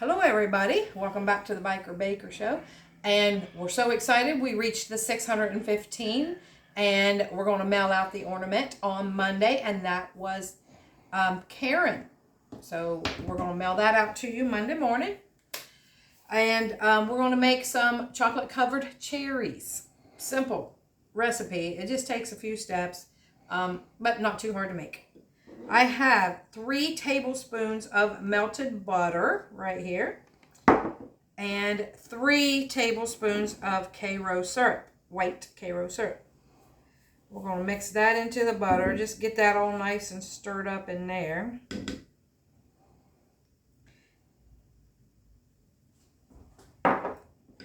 Hello everybody, welcome back to the Biker Baker Show, and we're so excited we reached the 615 and we're going to mail out the ornament on Monday, and that was Karen. So we're going to mail that out to you Monday morning, and we're going to make some chocolate covered cherries. Simple recipe, it just takes a few steps, but not too hard to make. I have 3 tablespoons of melted butter right here and 3 tablespoons of Karo syrup, white Karo syrup. We're going to mix that into the butter, just get that all nice and stirred up in there.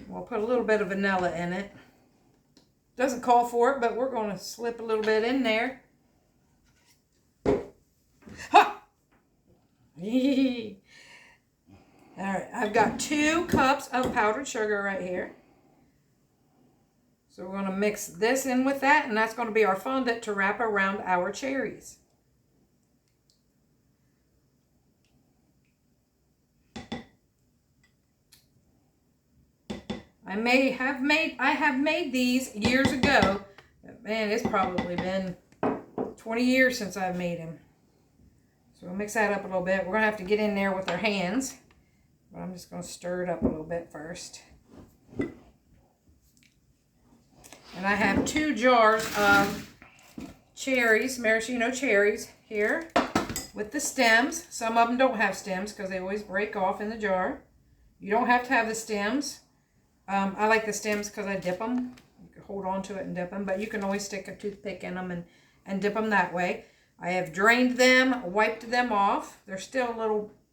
We'll put a little bit of vanilla in it. Doesn't call for it, but we're going to slip a little bit in there. Ha! Alright, I've got 2 cups of powdered sugar right here. So we're going to mix this in with that, and that's going to be our fondant to wrap around our cherries. I have made these years ago, but man, it's probably been 20 years since I've made them. So we'll mix that up a little bit. We're going to have to get in there with our hands, but I'm just going to stir it up a little bit first. And I have 2 jars of cherries, maraschino cherries here with the stems. Some of them don't have stems because they always break off in the jar. You don't have to have the stems. I like the stems because I dip them. You can hold on to it and dip them, but you can always stick a toothpick in them and dip them that way. I have drained them, wiped them off. They're still a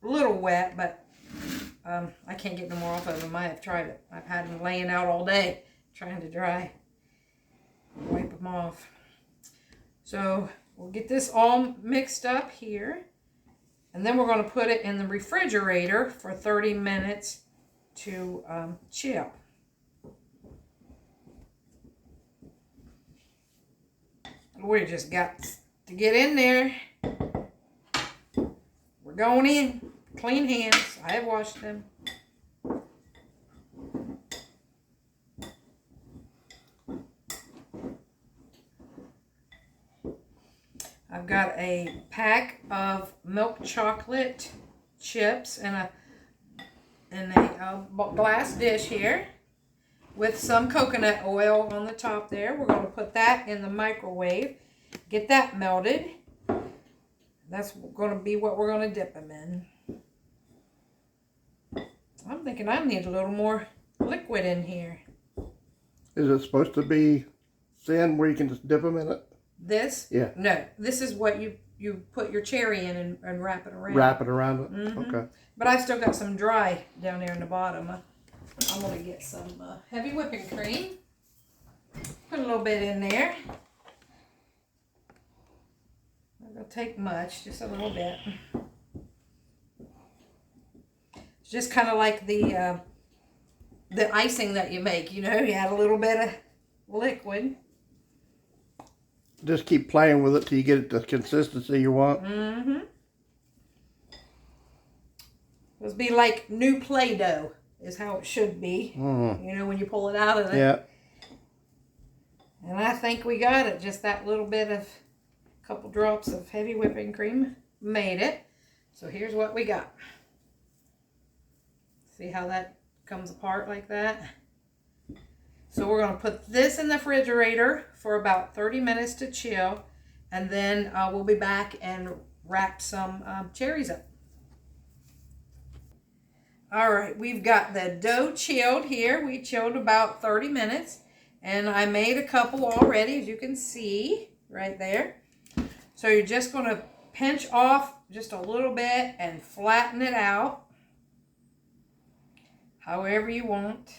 little wet, but I can't get no more off of them. I have tried it. I've had them laying out all day trying to dry. Wipe them off. So we'll get this all mixed up here, and then we're going to put it in the refrigerator for 30 minutes to chill. We just got to get in there. We're going in. Clean hands. I have washed them. I've got a pack of milk chocolate chips in a glass dish here with some coconut oil on the top there. We're going to put that in the microwave. Get that melted. That's going to be what we're going to dip them in. I'm thinking I need a little more liquid in here. Is it supposed to be thin where you can just dip them in it? This? Yeah. No. This is what you put your cherry in and wrap it around. Wrap it around it? Mm-hmm. Okay. But I've still got some dry down there in the bottom. I'm going to get some heavy whipping cream. Put a little bit in there. Not going to take much, just a little bit. It's just kind of like the icing that you make, you know, you add a little bit of liquid. Just keep playing with it till you get it the consistency you want. Mm-hmm. It's be like new Play-Doh is how it should be. You know, when you pull it out of it. Yeah. And I think we got it. Just that little bit of, a couple drops of heavy whipping cream made it. So here's what we got. See how that comes apart like that? So we're going to put this in the refrigerator for about 30 minutes to chill. And then we'll be back and wrap some cherries up. All right, we've got the dough chilled here. We chilled about 30 minutes. And I made a couple already, as you can see right there. So you're just going to pinch off just a little bit and flatten it out however you want.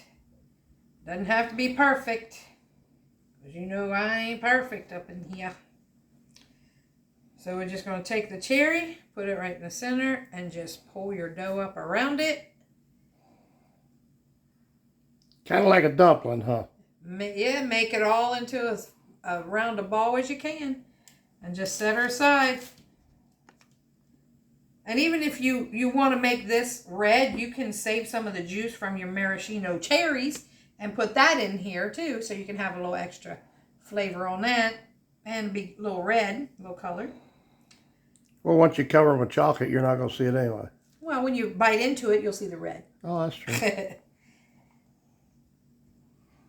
Doesn't have to be perfect, because you know I ain't perfect up in here. So we're just going to take the cherry, put it right in the center, and just pull your dough up around it. Kind of like a dumpling, huh? Yeah, make it all into a round of ball as you can. And just set her aside. And even if you want to make this red, you can save some of the juice from your maraschino cherries and put that in here too, so you can have a little extra flavor on that and be a little red, a little color. Well, once you cover them with chocolate, you're not going to see it anyway. Well, when you bite into it, you'll see the red. Oh, that's true.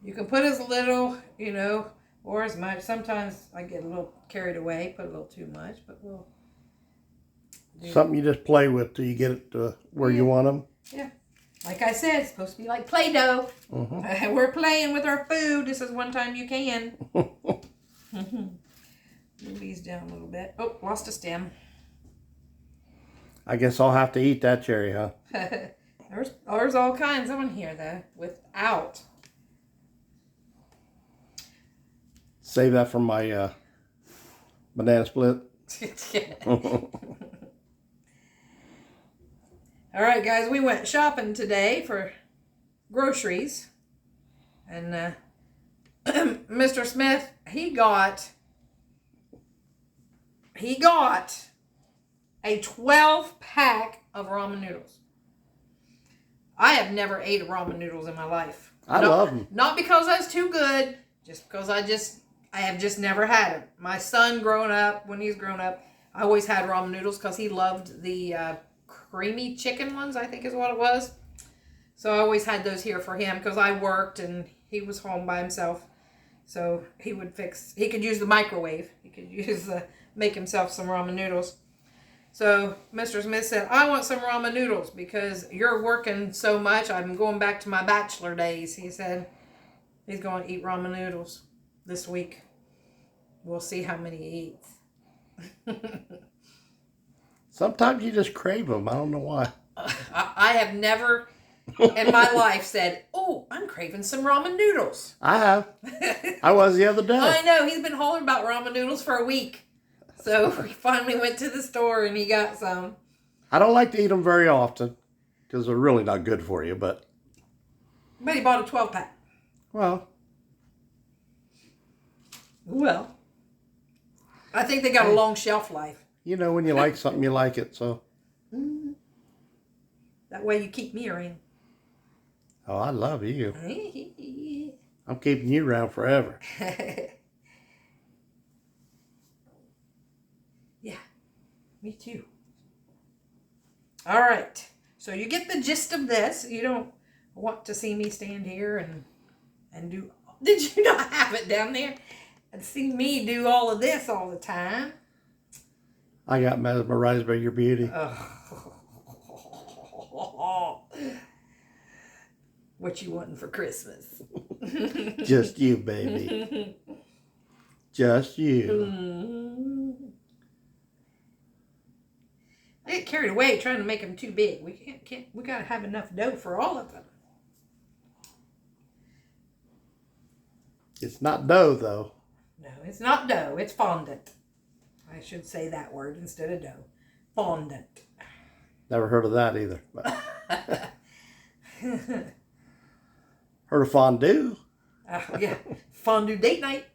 You can put as little, or as much. Sometimes I get a little carried away, put a little too much, but we'll do. Something you just play with till you get it to where you want them. Yeah. Like I said, it's supposed to be like Play-Doh. Mm-hmm. We're playing with our food. This is one time you can. Move these down a little bit. Oh, lost a stem. I guess I'll have to eat that cherry, huh? There's all kinds on here, though, without. Save that for my banana split. All right, guys, we went shopping today for groceries. And Mr. Smith, he got a 12-pack of ramen noodles. I have never ate ramen noodles in my life. I love them. Not because I was too good, just because I have just never had them. My son when he's grown up, I always had ramen noodles because he loved the creamy chicken ones, I think is what it was. So I always had those here for him because I worked and he was home by himself. So he could use the microwave. He could make himself some ramen noodles. So Mr. Smith said, I want some ramen noodles because you're working so much. I'm going back to my bachelor days. He said he's going to eat ramen noodles this week. We'll see how many he eats. Sometimes you just crave them. I don't know why. I have never in my life said, oh, I'm craving some ramen noodles. I have. I was the other day. I know. He's been hollering about ramen noodles for a week. So we finally went to the store and he got some. I don't like to eat them very often because they're really not good for you, but he bought a 12-pack. Well, I think they got a long shelf life. When you like something, you like it, so. That way you keep me around. Oh, I love you. I'm keeping you around forever. Yeah, me too. All right. So you get the gist of this. You don't want to see me stand here and do... Did you not have it down there? And see me do all of this all the time. I got mesmerized by your beauty. What you wanting for Christmas? Just you, baby. Just you. I get carried away trying to make them too big. We gotta have enough dough for all of them. It's not dough, though. No, it's not dough. It's fondant. I should say that word instead of dough. Fondant. Never heard of that either. Heard of fondue? Yeah. Fondue date night.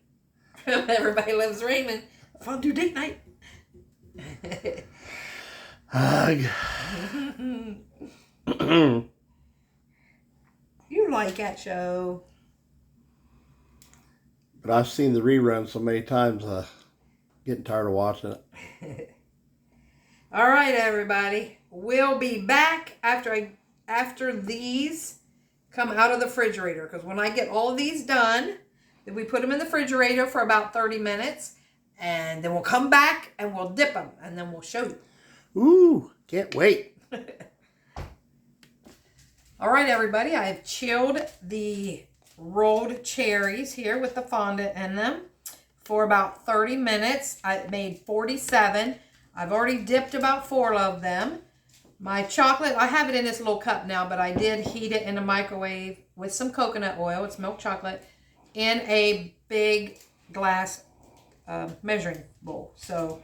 Everybody loves Raymond. Fondue date night. You like that show. But I've seen the rerun so many times, getting tired of watching it. All right, everybody. We'll be back after these come out of the refrigerator. Because when I get all of these done, then we put them in the refrigerator for about 30 minutes. And then we'll come back and we'll dip them. And then we'll show you. Ooh, can't wait. All right, everybody. I have chilled the rolled cherries here with the fondant in them for about 30 minutes. I made 47. I've already dipped about 4 of them. My chocolate, I have it in this little cup now, but I did heat it in the microwave with some coconut oil. It's milk chocolate in a big glass measuring bowl. So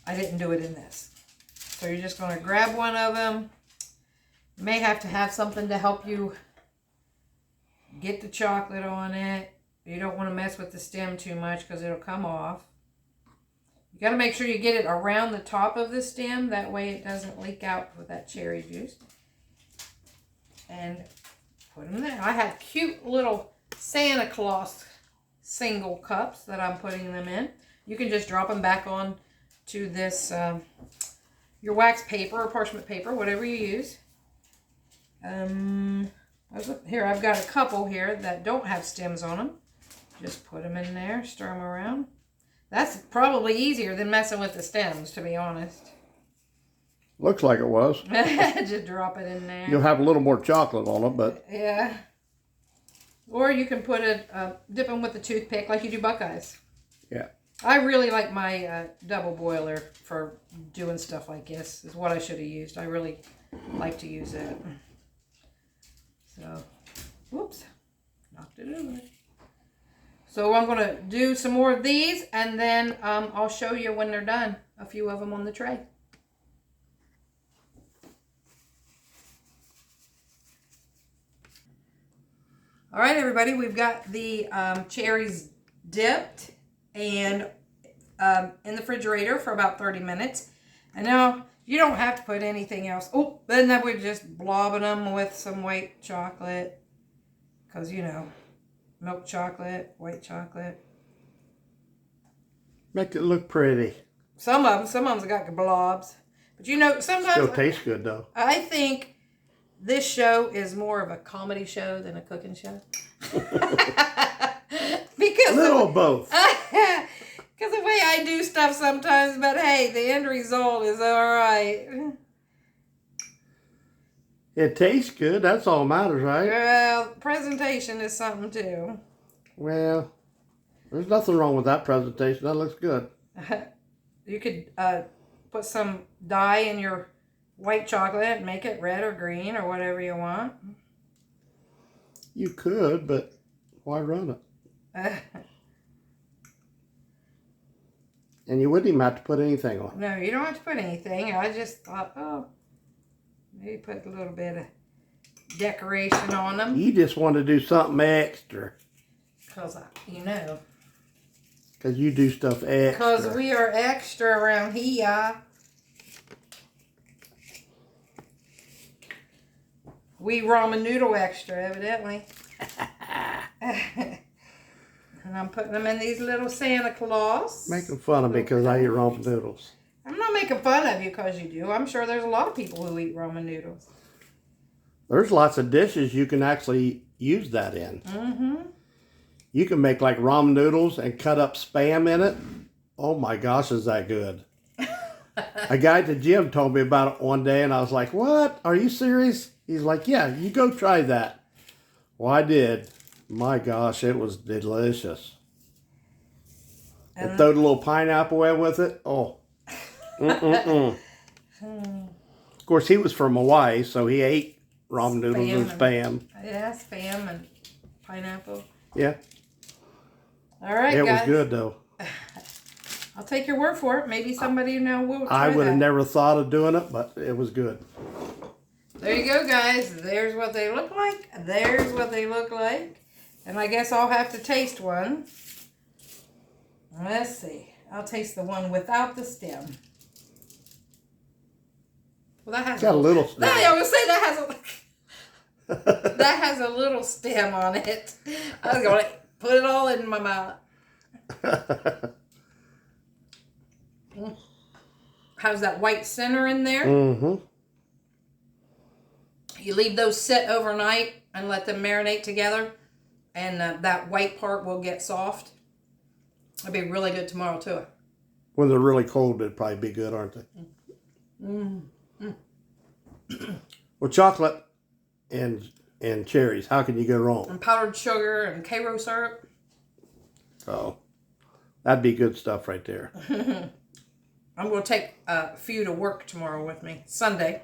I didn't do it in this. So you're just going to grab one of them. You may have to have something to help you get the chocolate on it. You don't want to mess with the stem too much because it'll come off. You You got to make sure you get it around the top of the stem. That way it doesn't leak out with that cherry juice. And put them there. I have cute little Santa Claus single cups that I'm putting them in. You can just drop them back on to this, your wax paper or parchment paper, whatever you use. Here, I've got a couple here that don't have stems on them. Just put them in there, stir them around. That's probably easier than messing with the stems, to be honest. Looks like it was. Just drop it in there. You'll have a little more chocolate on it, but... Yeah. Or you can put dip them with a toothpick like you do Buckeyes. Yeah. I really like my double boiler for doing stuff like this. Is what I should have used. I really like to use it. So, whoops. Knocked it over. So I'm going to do some more of these, and then I'll show you when they're done. A few of them on the tray. All right, everybody, we've got the cherries dipped and in the refrigerator for about 30 minutes. And now you don't have to put anything else. Oh, then we're just blobbing them with some white chocolate. Because, you know, milk chocolate, white chocolate. Make it look pretty. Some of them's got blobs. But, you know, sometimes... Still tastes good, though. I think... this show is more of a comedy show than a cooking show. Because a little of both. Because the way I do stuff sometimes, but hey, the end result is all right. It tastes good. That's all that matters, right? Well, presentation is something too. Well, there's nothing wrong with that presentation. That looks good. You could put some dye in your white chocolate and make it red or green or whatever you want. You could, but why run it? And you wouldn't even have to put anything on. No, you don't have to put anything. I just thought, oh, maybe put a little bit of decoration on them. You just want to do something extra. Because, you know. Because you do stuff extra. Because we are extra around here. We ramen noodle extra, evidently. And I'm putting them in these little Santa Claus. Making fun of me because I eat ramen noodles. I'm not making fun of you because you do. I'm sure there's a lot of people who eat ramen noodles. There's lots of dishes you can actually use that in. Mm-hmm. You can make like ramen noodles and cut up Spam in it. Oh my gosh, is that good. A guy at the gym told me about it one day and I was like, what? Are you serious? He's like, yeah, you go try that. Well, I did. My gosh, it was delicious. And throw the little pineapple in with it. Oh. Of course, he was from Hawaii, so he ate ramen noodles and Spam. Yeah, Spam and pineapple. Yeah. All right, it guys. Was good, though. I'll take your word for it. Maybe somebody now will try I would have that. never thought of doing it, but it was good. There you go, guys. There's what they look like. There's what they look like. And I guess I'll have to taste one. Let's see. I'll taste the one without the stem. Well, that has got a little stem. I was say that has a that has a little stem on it. I was going to put it all in my mouth. How's that white center in there? Mm-hmm. You leave those sit overnight and let them marinate together. And that white part will get soft. It'll be really good tomorrow, too. When they're really cold, they'd probably be good, aren't they? Well, chocolate and cherries, how can you go wrong? And powdered sugar and Karo syrup. Oh, that'd be good stuff right there. I'm going to take a few to work tomorrow with me. Sunday.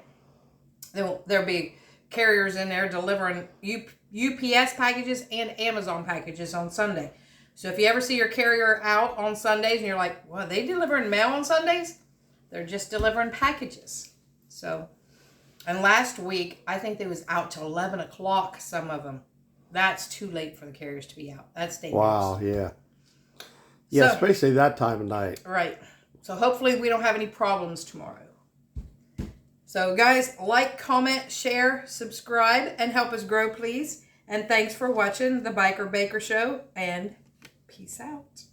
There'll be carriers in there delivering UPS packages and Amazon packages on Sunday. So if you ever see your carrier out on Sundays and you're like, well, are they delivering mail on Sundays? They're just delivering packages. So, and last week, I think they was out till 11 o'clock, some of them. That's too late for the carriers to be out. That's dangerous. Wow, yeah. Yeah, So, especially that time of night. Right. So hopefully we don't have any problems tomorrow. So guys, like, comment, share, subscribe, and help us grow, please. And thanks for watching the Biker Baker Show, and peace out.